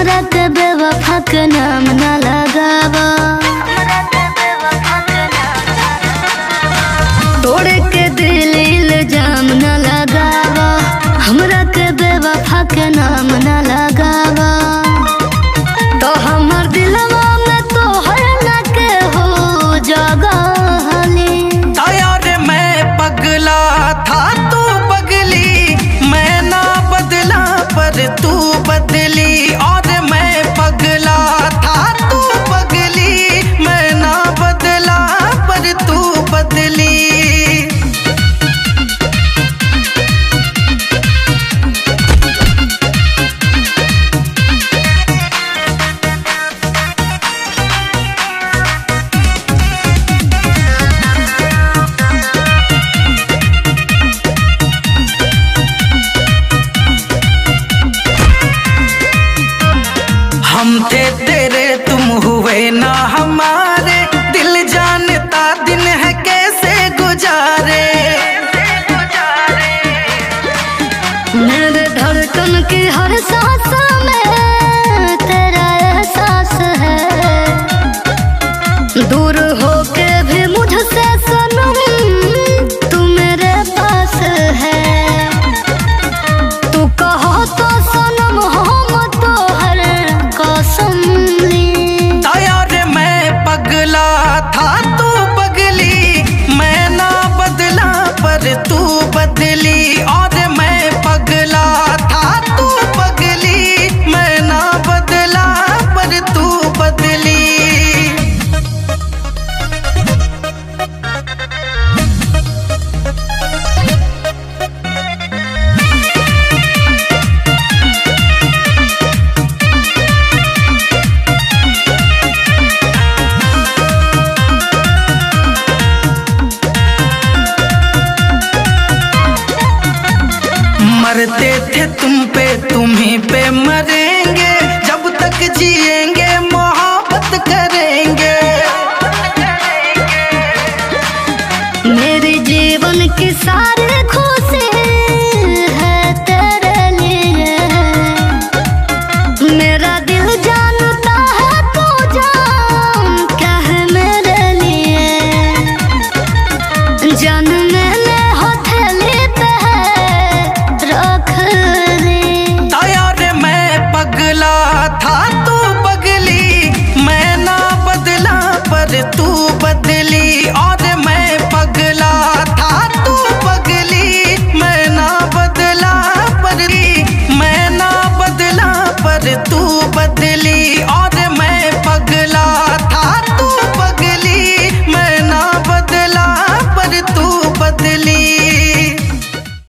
हमरा के बेवफा के नाम ना लगावा। तोड़े के दिल इल्जाम ना लगावा, हमरा के बेवफा के नाम ना लगावा। तो हमर दिलवा में तो हर ना के हो जगहली। यार मैं पगला था तू पगली, मैं ना बदला पर तू बदली। और मैं पगला था तू पगली, मैं ना बदला पर तू बदली। हम थे तेरे तुम हुए ना हमारे, दिल जानता दिन है कैसे गुजारे। मेरे धड़कन की हर सांस में तेरा एहसास है। दूर होके भी मुझसे सनम तू मेरे पास है। तू कहो तो सनम हम तो हर कसम